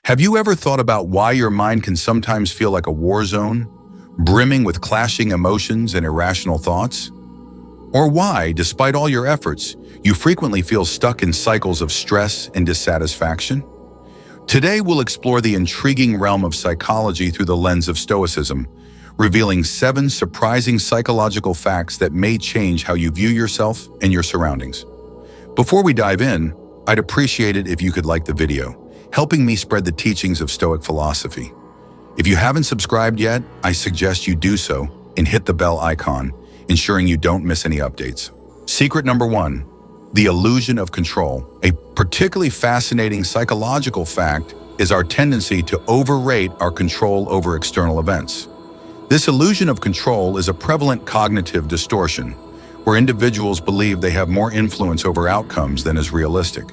Have you ever thought about why your mind can sometimes feel like a war zone, brimming with clashing emotions and irrational thoughts? Or why, despite all your efforts, you frequently feel stuck in cycles of stress and dissatisfaction? Today, we'll explore the intriguing realm of psychology through the lens of Stoicism, revealing 7 surprising psychological facts that may change how you view yourself and your surroundings. Before we dive in, I'd appreciate it if you could like the video, helping me spread the teachings of Stoic philosophy. If you haven't subscribed yet, I suggest you do so and hit the bell icon, ensuring you don't miss any updates. Secret number 1, the illusion of control. A particularly fascinating psychological fact is our tendency to overrate our control over external events. This illusion of control is a prevalent cognitive distortion, where individuals believe they have more influence over outcomes than is realistic.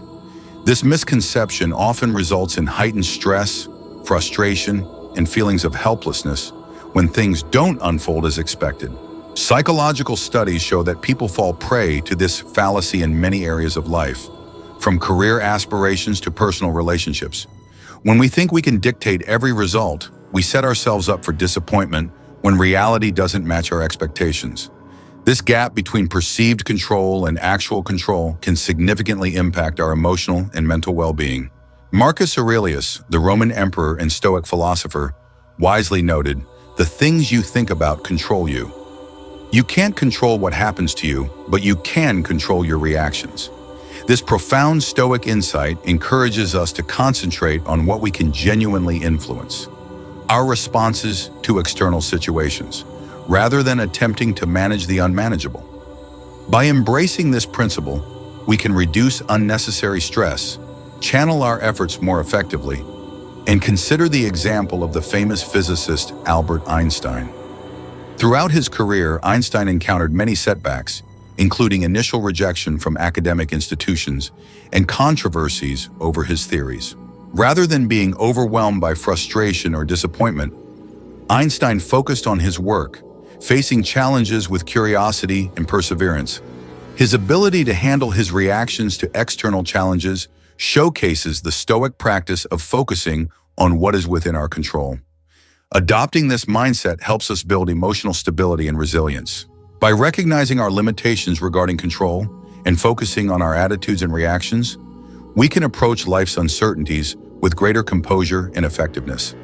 This misconception often results in heightened stress, frustration, and feelings of helplessness when things don't unfold as expected. Psychological studies show that people fall prey to this fallacy in many areas of life, from career aspirations to personal relationships. When we think we can dictate every result, we set ourselves up for disappointment when reality doesn't match our expectations. This gap between perceived control and actual control can significantly impact our emotional and mental well-being. Marcus Aurelius, the Roman emperor and Stoic philosopher, wisely noted, "The things you think about control you." You can't control what happens to you, but you can control your reactions. This profound Stoic insight encourages us to concentrate on what we can genuinely influence: our responses to external situations, rather than attempting to manage the unmanageable. By embracing this principle, we can reduce unnecessary stress, channel our efforts more effectively, and consider the example of the famous physicist Albert Einstein. Throughout his career, Einstein encountered many setbacks, including initial rejection from academic institutions and controversies over his theories. Rather than being overwhelmed by frustration or disappointment, Einstein focused on his work, facing challenges with curiosity and perseverance. His ability to handle his reactions to external challenges showcases the Stoic practice of focusing on what is within our control. Adopting this mindset helps us build emotional stability and resilience. By recognizing our limitations regarding control and focusing on our attitudes and reactions, we can approach life's uncertainties with greater composure and effectiveness.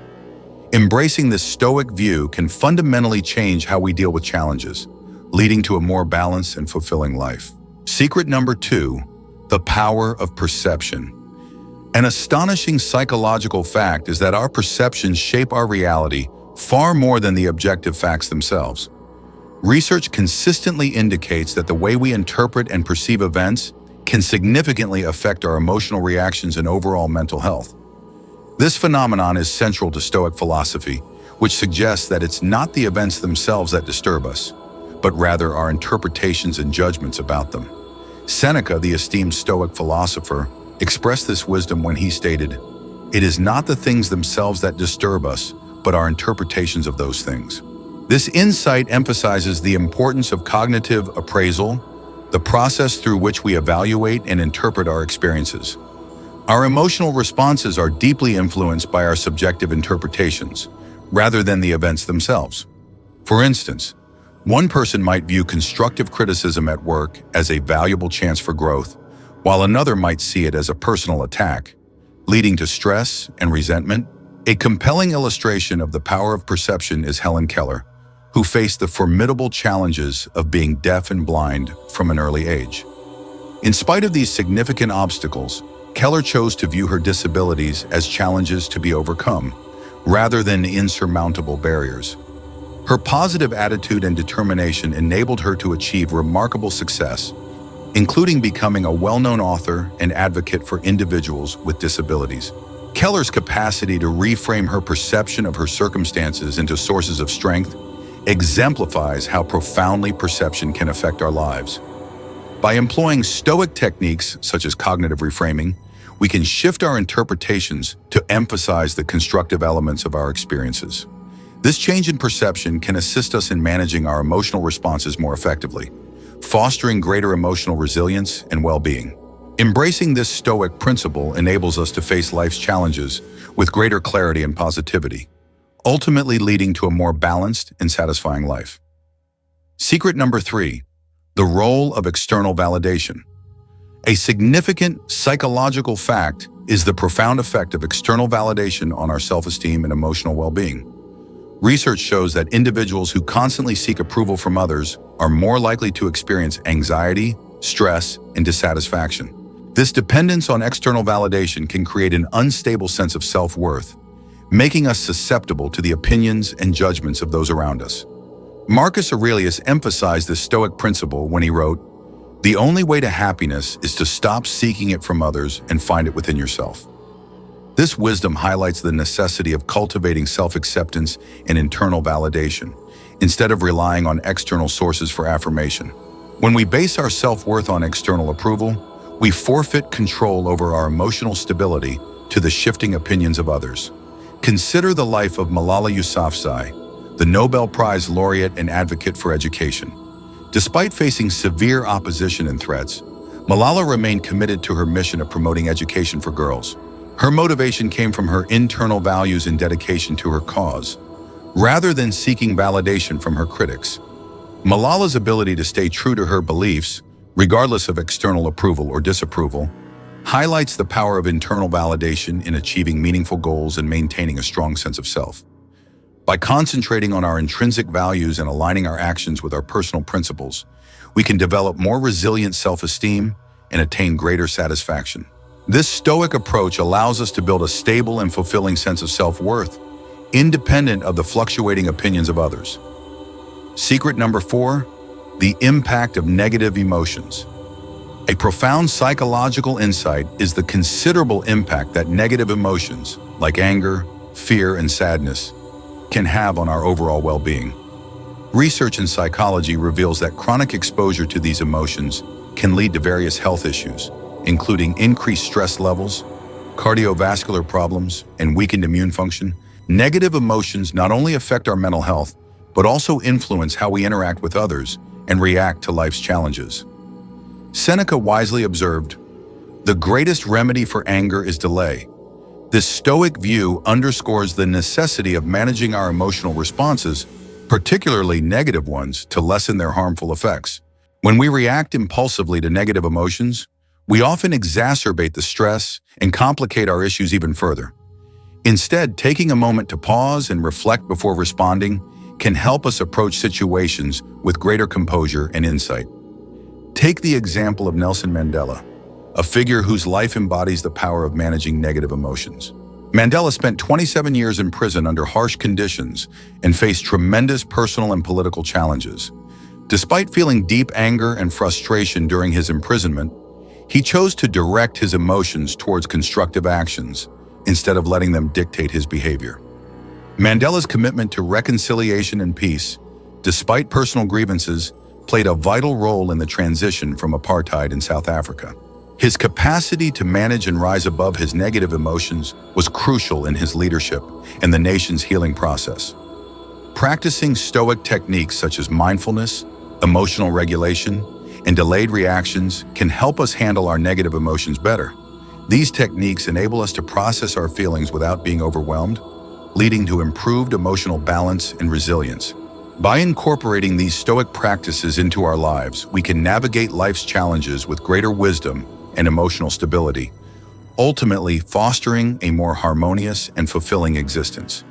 Embracing this Stoic view can fundamentally change how we deal with challenges, leading to a more balanced and fulfilling life. Secret number 2, the power of perception. An astonishing psychological fact is that our perceptions shape our reality far more than the objective facts themselves. Research consistently indicates that the way we interpret and perceive events can significantly affect our emotional reactions and overall mental health. This phenomenon is central to Stoic philosophy, which suggests that it's not the events themselves that disturb us, but rather our interpretations and judgments about them. Seneca, the esteemed Stoic philosopher, expressed this wisdom when he stated, "It is not the things themselves that disturb us, but our interpretations of those things." This insight emphasizes the importance of cognitive appraisal, the process through which we evaluate and interpret our experiences. Our emotional responses are deeply influenced by our subjective interpretations, rather than the events themselves. For instance, one person might view constructive criticism at work as a valuable chance for growth, while another might see it as a personal attack, leading to stress and resentment. A compelling illustration of the power of perception is Helen Keller, who faced the formidable challenges of being deaf and blind from an early age. In spite of these significant obstacles, Keller chose to view her disabilities as challenges to be overcome, rather than insurmountable barriers. Her positive attitude and determination enabled her to achieve remarkable success, including becoming a well-known author and advocate for individuals with disabilities. Keller's capacity to reframe her perception of her circumstances into sources of strength exemplifies how profoundly perception can affect our lives. By employing Stoic techniques such as cognitive reframing, we can shift our interpretations to emphasize the constructive elements of our experiences. This change in perception can assist us in managing our emotional responses more effectively, fostering greater emotional resilience and well-being. Embracing this Stoic principle enables us to face life's challenges with greater clarity and positivity, ultimately leading to a more balanced and satisfying life. Secret number 3, the role of external validation. A significant psychological fact is the profound effect of external validation on our self-esteem and emotional well-being. Research shows that individuals who constantly seek approval from others are more likely to experience anxiety, stress, and dissatisfaction. This dependence on external validation can create an unstable sense of self-worth, making us susceptible to the opinions and judgments of those around us. Marcus Aurelius emphasized this Stoic principle when he wrote, "The only way to happiness is to stop seeking it from others and find it within yourself." This wisdom highlights the necessity of cultivating self-acceptance and internal validation, instead of relying on external sources for affirmation. When we base our self-worth on external approval, we forfeit control over our emotional stability to the shifting opinions of others. Consider the life of Malala Yousafzai, the Nobel Prize laureate and advocate for education. Despite facing severe opposition and threats, Malala remained committed to her mission of promoting education for girls. Her motivation came from her internal values and dedication to her cause, rather than seeking validation from her critics. Malala's ability to stay true to her beliefs, regardless of external approval or disapproval, highlights the power of internal validation in achieving meaningful goals and maintaining a strong sense of self. By concentrating on our intrinsic values and aligning our actions with our personal principles, we can develop more resilient self-esteem and attain greater satisfaction. This Stoic approach allows us to build a stable and fulfilling sense of self-worth, independent of the fluctuating opinions of others. Secret number 4, the impact of negative emotions. A profound psychological insight is the considerable impact that negative emotions, like anger, fear, and sadness, can have on our overall well-being. Research in psychology reveals that chronic exposure to these emotions can lead to various health issues, including increased stress levels, cardiovascular problems, and weakened immune function. Negative emotions not only affect our mental health, but also influence how we interact with others and react to life's challenges. Seneca wisely observed, "The greatest remedy for anger is delay." This Stoic view underscores the necessity of managing our emotional responses, particularly negative ones, to lessen their harmful effects. When we react impulsively to negative emotions, we often exacerbate the stress and complicate our issues even further. Instead, taking a moment to pause and reflect before responding can help us approach situations with greater composure and insight. Take the example of Nelson Mandela, a figure whose life embodies the power of managing negative emotions. Mandela spent 27 years in prison under harsh conditions and faced tremendous personal and political challenges. Despite feeling deep anger and frustration during his imprisonment, he chose to direct his emotions towards constructive actions instead of letting them dictate his behavior. Mandela's commitment to reconciliation and peace, despite personal grievances, played a vital role in the transition from apartheid in South Africa. His capacity to manage and rise above his negative emotions was crucial in his leadership and the nation's healing process. Practicing Stoic techniques such as mindfulness, emotional regulation, and delayed reactions can help us handle our negative emotions better. These techniques enable us to process our feelings without being overwhelmed, leading to improved emotional balance and resilience. By incorporating these Stoic practices into our lives, we can navigate life's challenges with greater wisdom and emotional stability, ultimately fostering a more harmonious and fulfilling existence.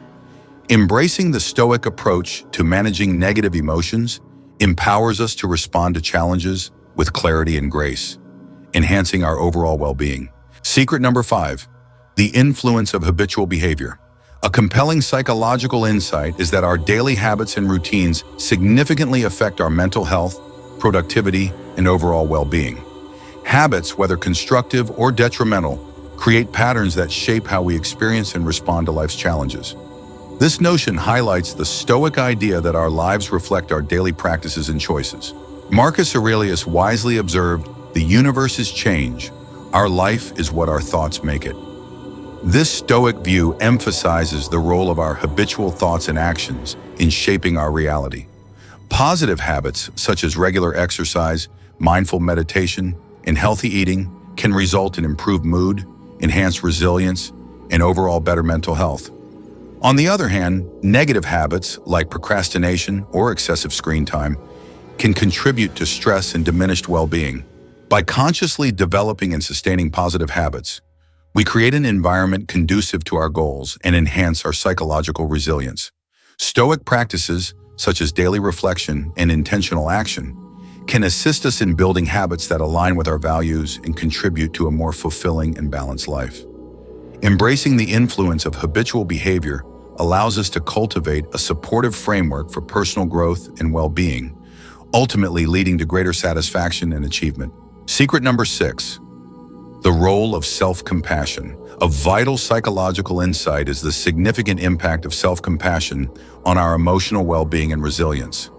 Embracing the Stoic approach to managing negative emotions empowers us to respond to challenges with clarity and grace, enhancing our overall well-being. Secret number 5, the influence of habitual behavior. A compelling psychological insight is that our daily habits and routines significantly affect our mental health, productivity, and overall well-being. Habits, whether constructive or detrimental, create patterns that shape how we experience and respond to life's challenges. This notion highlights the Stoic idea that our lives reflect our daily practices and choices. Marcus Aurelius wisely observed, "The universe is change. Our life is what our thoughts make it." This Stoic view emphasizes the role of our habitual thoughts and actions in shaping our reality. Positive habits, such as regular exercise, mindful meditation, and healthy eating, can result in improved mood, enhanced resilience, and overall better mental health. On the other hand, negative habits like procrastination or excessive screen time can contribute to stress and diminished well-being. By consciously developing and sustaining positive habits, we create an environment conducive to our goals and enhance our psychological resilience. Stoic practices, such as daily reflection and intentional action, can assist us in building habits that align with our values and contribute to a more fulfilling and balanced life. Embracing the influence of habitual behavior allows us to cultivate a supportive framework for personal growth and well-being, ultimately leading to greater satisfaction and achievement. Secret number 6. The role of self-compassion. A vital psychological insight is the significant impact of self-compassion on our emotional well-being and resilience.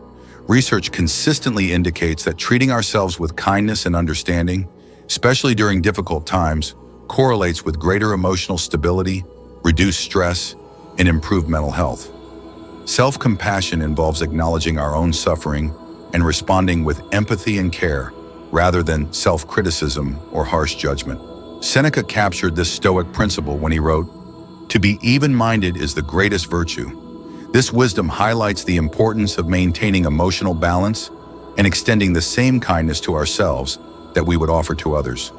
Research consistently indicates that treating ourselves with kindness and understanding, especially during difficult times, correlates with greater emotional stability, reduced stress, and improved mental health. Self-compassion involves acknowledging our own suffering and responding with empathy and care, rather than self-criticism or harsh judgment. Seneca captured this Stoic principle when he wrote, "To be even-minded is the greatest virtue." This wisdom highlights the importance of maintaining emotional balance and extending the same kindness to ourselves that we would offer to others.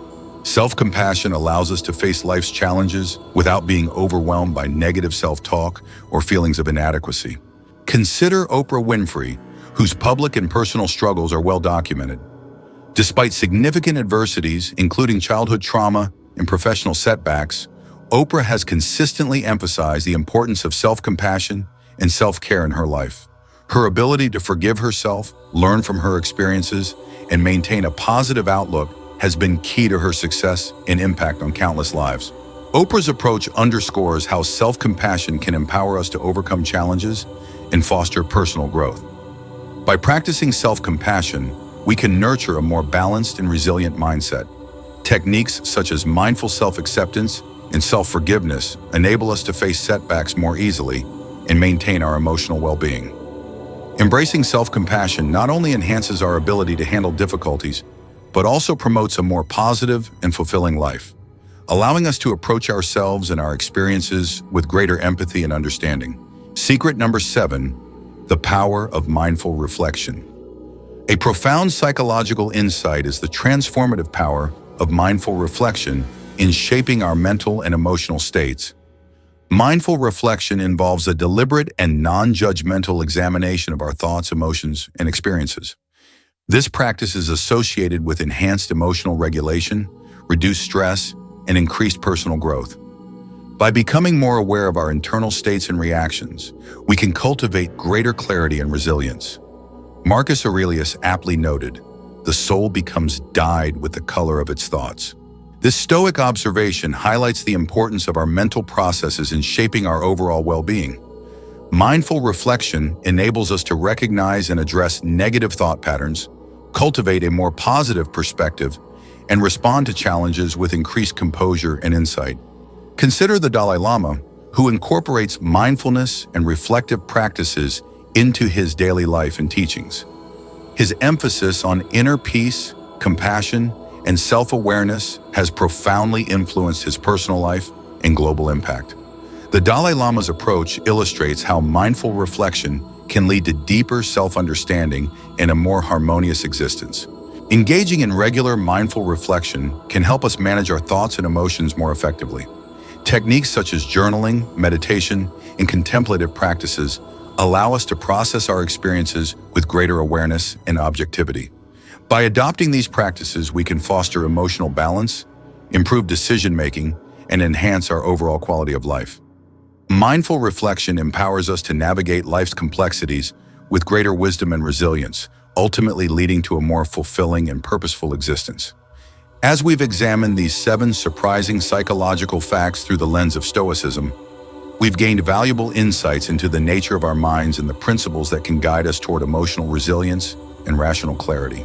Self-compassion allows us to face life's challenges without being overwhelmed by negative self-talk or feelings of inadequacy. Consider Oprah Winfrey, whose public and personal struggles are well documented. Despite significant adversities, including childhood trauma and professional setbacks, Oprah has consistently emphasized the importance of self-compassion and self-care in her life. Her ability to forgive herself, learn from her experiences, and maintain a positive outlook has been key to her success and impact on countless lives. Oprah's approach underscores how self-compassion can empower us to overcome challenges and foster personal growth. By practicing self-compassion, we can nurture a more balanced and resilient mindset. Techniques such as mindful self-acceptance and self-forgiveness enable us to face setbacks more easily and maintain our emotional well-being. Embracing self-compassion not only enhances our ability to handle difficulties, but also promotes a more positive and fulfilling life, allowing us to approach ourselves and our experiences with greater empathy and understanding. Secret number 7, the power of mindful reflection. A profound psychological insight is the transformative power of mindful reflection in shaping our mental and emotional states. Mindful reflection involves a deliberate and non-judgmental examination of our thoughts, emotions, and experiences. This practice is associated with enhanced emotional regulation, reduced stress, and increased personal growth. By becoming more aware of our internal states and reactions, we can cultivate greater clarity and resilience. Marcus Aurelius aptly noted, "The soul becomes dyed with the color of its thoughts." This Stoic observation highlights the importance of our mental processes in shaping our overall well-being. Mindful reflection enables us to recognize and address negative thought patterns, cultivate a more positive perspective, and respond to challenges with increased composure and insight. Consider the Dalai Lama, who incorporates mindfulness and reflective practices into his daily life and teachings. His emphasis on inner peace, compassion, and self-awareness has profoundly influenced his personal life and global impact. The Dalai Lama's approach illustrates how mindful reflection can lead to deeper self-understanding and a more harmonious existence. Engaging in regular mindful reflection can help us manage our thoughts and emotions more effectively. Techniques such as journaling, meditation, and contemplative practices allow us to process our experiences with greater awareness and objectivity. By adopting these practices, we can foster emotional balance, improve decision-making, and enhance our overall quality of life. Mindful reflection empowers us to navigate life's complexities with greater wisdom and resilience, ultimately leading to a more fulfilling and purposeful existence. As we've examined these 7 surprising psychological facts through the lens of Stoicism, we've gained valuable insights into the nature of our minds and the principles that can guide us toward emotional resilience and rational clarity.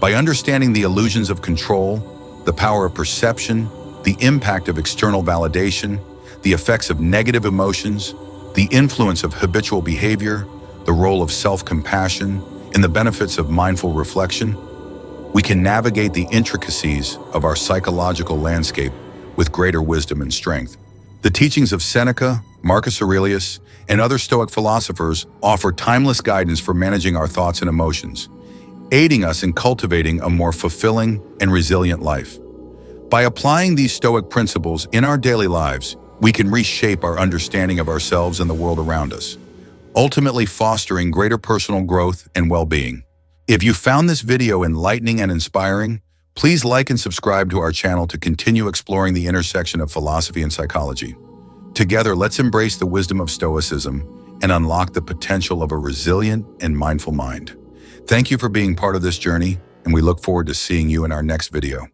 By understanding the illusions of control, the power of perception, the impact of external validation, the effects of negative emotions, the influence of habitual behavior, the role of self-compassion, and the benefits of mindful reflection, we can navigate the intricacies of our psychological landscape with greater wisdom and strength. The teachings of Seneca, Marcus Aurelius, and other Stoic philosophers offer timeless guidance for managing our thoughts and emotions, aiding us in cultivating a more fulfilling and resilient life. By applying these Stoic principles in our daily lives, we can reshape our understanding of ourselves and the world around us, ultimately fostering greater personal growth and well-being. If you found this video enlightening and inspiring, please like and subscribe to our channel to continue exploring the intersection of philosophy and psychology. Together, let's embrace the wisdom of Stoicism and unlock the potential of a resilient and mindful mind. Thank you for being part of this journey, and we look forward to seeing you in our next video.